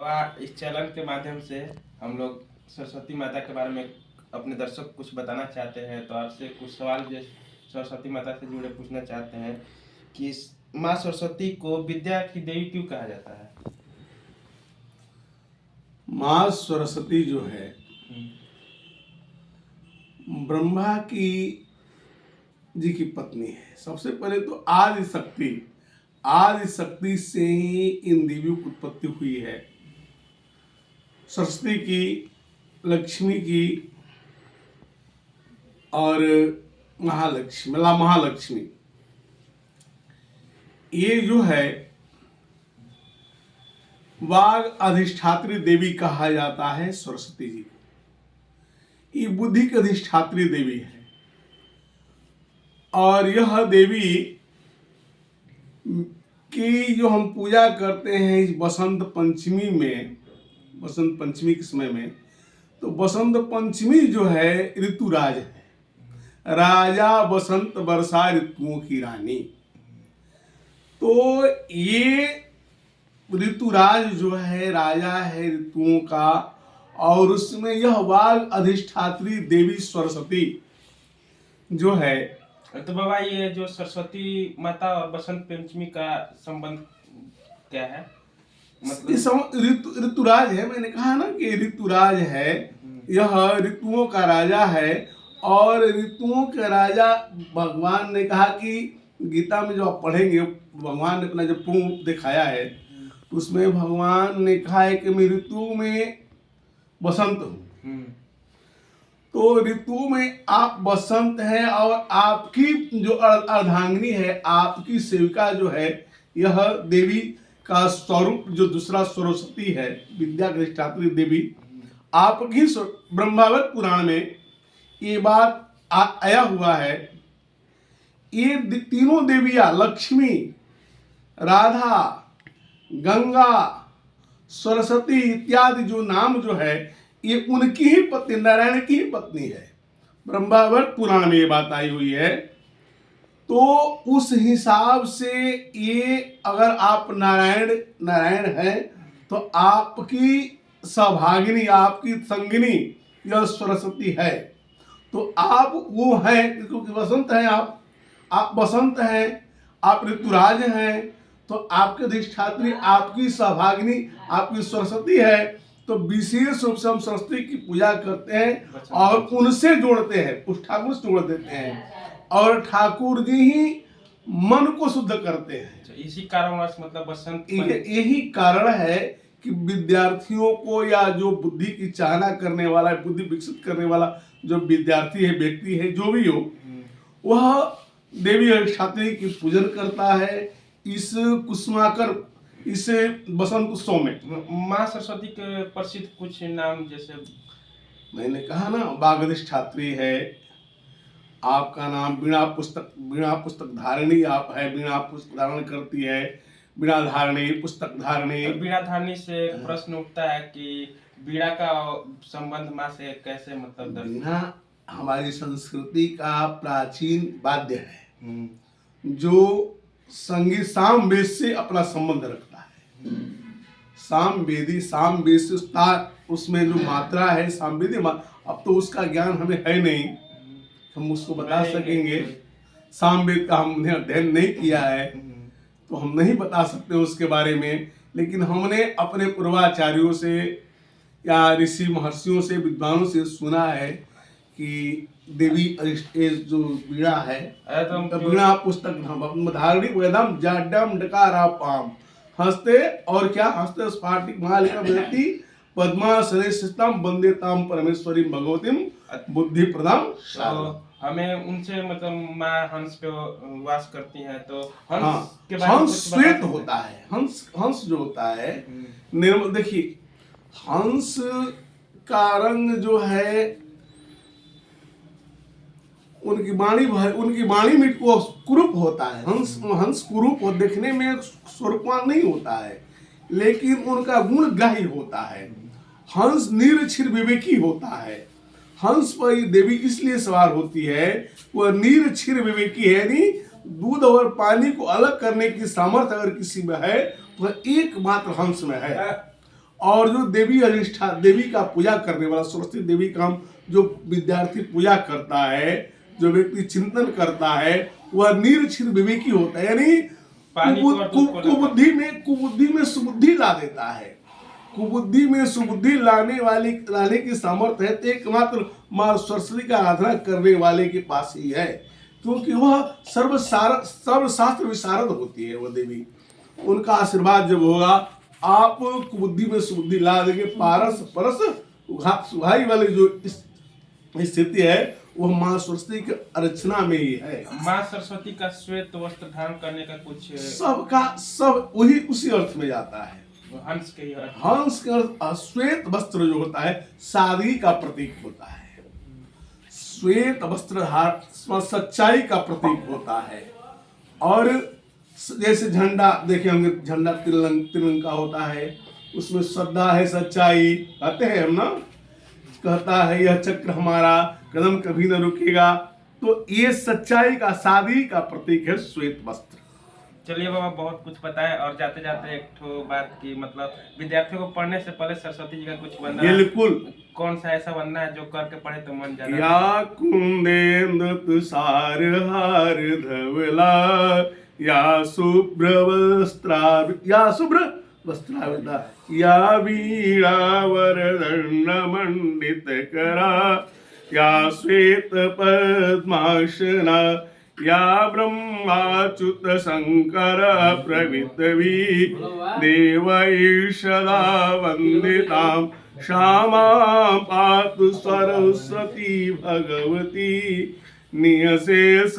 इस चैनल के माध्यम से हम लोग सरस्वती माता के बारे में अपने दर्शक को कुछ बताना चाहते हैं, तो आपसे कुछ सवाल जो सरस्वती माता से जुड़े पूछना चाहते हैं कि माँ सरस्वती को विद्या की देवी क्यों कहा जाता है? माँ सरस्वती जो है ब्रह्मा की जी की पत्नी है। सबसे पहले तो आदि शक्ति से ही इन देवियों की उत्पत्ति हुई है। सरस्वती की, लक्ष्मी की और महालक्ष्मी, ये जो है वाग अधिष्ठात्री देवी कहा जाता है सरस्वती जी को। ये बुद्धि की अधिष्ठात्री देवी है और यह देवी की जो हम पूजा करते हैं इस बसंत पंचमी के समय में, तो बसंत पंचमी जो है ऋतुराज है, राजा बसंत वर्षा ऋतुओं की रानी। तो ये ऋतुराज जो है राजा है ऋतुओं का, और उसमें यह वाग अधिष्ठात्री देवी सरस्वती जो है। तो बाबा, ये जो सरस्वती माता और बसंत पंचमी का संबंध क्या है? मतलब ऋतुराज है, मैंने कहा ना कि ऋतुराज है, यह ऋतुओं का राजा है। और ऋतुओं के राजा भगवान ने कहा कि गीता में जो आप पढ़ेंगे, भगवान ने अपना जो पूर्ण दिखाया है, उसमें भगवान ने कहा है कि मैं ऋतु में बसंत हूँ। तो ऋतु में आप बसंत हैं और आपकी जो अर्धांगिनी है, आपकी सेविका जो है, यह देवी का स्वरूप जो दूसरा सरस्वती है, विद्या की अधिष्ठात्री देवी आपकी। ब्रह्मावत पुराण में ये बात आया हुआ है। ये तीनों देवियां लक्ष्मी, राधा, गंगा, सरस्वती इत्यादि जो नाम जो है, ये उनकी ही पत्नी, नारायण की ही पत्नी है। ब्रह्मावत पुराण में ये बात आई हुई है। तो उस हिसाब से ये अगर आप नारायण हैं तो आपकी सौभागिनी, आपकी संगिनी यह सरस्वती है। तो आप वो हैं, क्योंकि बसंत हैं आप बसंत हैं, आप ऋतुराज हैं, तो आपके अधिष्ठात्री, आपकी सौभागिनी, आपकी सरस्वती है। तो विशेष रूप से हम सरस्वती की पूजा करते हैं और उनसे जोड़ते हैं, उस ठाकुर से जोड़ देते हैं, और ठाकुर जी ही मन को शुद्ध करते हैं। इसी कारणवश मतलब बसंत यही कारण है कि विद्यार्थियों को, या जो बुद्धि की चाहना करने वाला है, बुद्धि विकसित करने वाला जो विद्यार्थी है, व्यक्ति है, जो भी हो, वह देवी अधिष्ठात्री की पूजन करता है इस कुसुमाकर, इस बसंत उत्सव में। माँ सरस्वती के प्रसिद्ध कुछ नाम, जैसे मैंने कहा ना, वाग अधिष्ठात्री है, आपका नाम वीणा पुस्तक धारिणी आप है, वीणा पुस्तक धारण करती है, वीणा धारणी, पुस्तक धारणी। वीणा धारणी से प्रश्न उठता है कि वीणा का संबंध माँ से कैसे, मतलब वीणा हमारी संस्कृति का प्राचीन वाद्य है जो संगीत सामवेद से अपना संबंध रखता है। सामवेदी, सामवेद से उसमें जो मात्रा है सामवेदी, अब तो उसका ज्ञान हमें है नहीं, हम उसको बता सकेंगे। सामवेद का हमने अध्ययन नहीं किया है तो हम नहीं बता सकते उसके बारे में, लेकिन हमने अपने पूर्वाचार्यों से या ऋषि महर्षियों से, विद्वानों से सुना है कि देवी जो वीणा है, वीणा पुस्तक धारणी वेदम जाड्यम डकारापाम, हंसते और क्या, हंसते स्फाटिक मालिका व्यक्ति पद्मासने स्थितम वंदेताम परमेश्वरी भगवतीम बुद्धि प्रदाम। हमें उनसे मतलब माँ हंस पे वास करती हैं, तो हंस के बारे में हंस श्वेत होता है। हंस जो होता है निर्मल, देखिए हंस का रंग जो है, उनकी वाणी में कुरूप होता है। हंस कुरूप और देखने में स्वरूपवान नहीं होता है, लेकिन उनका गुण ग्राही होता है। हंस निरक्षीर विवेकी होता है। हंस पर देवी इसलिए सवार होती है, वह निरक्षीर विवेकी है, यानी दूध और पानी को अलग करने की सामर्थ्य अगर किसी में है तो एकमात्र हंस में है। और जो देवी अधिष्ठा देवी का पूजा करने वाला सरस्वती देवी का हम जो विद्यार्थी पूजा करता है, जो व्यक्ति चिंतन करता है, वह निरक्षर विवेकी होता है, यानी कुबुद्धि में सुबुद्धि ला देता है। कुबुद्धि में सुबुद्धि लाने की सामर्थ्य है तो एकमात्र माँ सरस्वती का आराधना करने वाले के पास ही है, क्योंकि वह सर्वशास्त्र विशारद होती है वह देवी। उनका आशीर्वाद जब होगा, आप कुबुद्धि में सुबुद्धि ला देंगे। पारस परस सुहाई वाली जो स्थिति है वह माँ सरस्वती की अर्चना में ही है। माँ सरस्वती का श्वेत वस्त्र धारण करने का कुछ सब वही उसी अर्थ में जाता है। हंस के अर्थ श्वेत वस्त्र जो होता है सादगी का प्रतीक होता है। श्वेत वस्त्र सच्चाई का प्रतीक होता है। और जैसे झंडा देखे होंगे, झंडा तिरंगा होता है, उसमें श्रद्धा है, सच्चाई कहते हैं हम ना, कहता है यह चक्र हमारा कदम कभी न रुकेगा। तो ये सच्चाई का सादगी का प्रतीक है श्वेत वस्त्र। चलिए बाबा, बहुत कुछ पता है। और जाते जाते एक ठो बात की, मतलब विद्यार्थियों को पढ़ने से पहले सरस्वती जी का कुछ वंदना, बिल्कुल, कौन सा ऐसा वंदना है जो करके पढ़े तो मन जाना? या कुंदेन्द्र तुषार हार धवला, या शुभ्र वस्त्रावृता, या वीणा वरदंड मंडित करा, या श्वेत पद्मासना, या ब्रह्माच्युत शंकर प्रभृतवी देवैषदा वंदितां श्यामां पातु सरस्वती भगवती नियशेषजाड्यापहा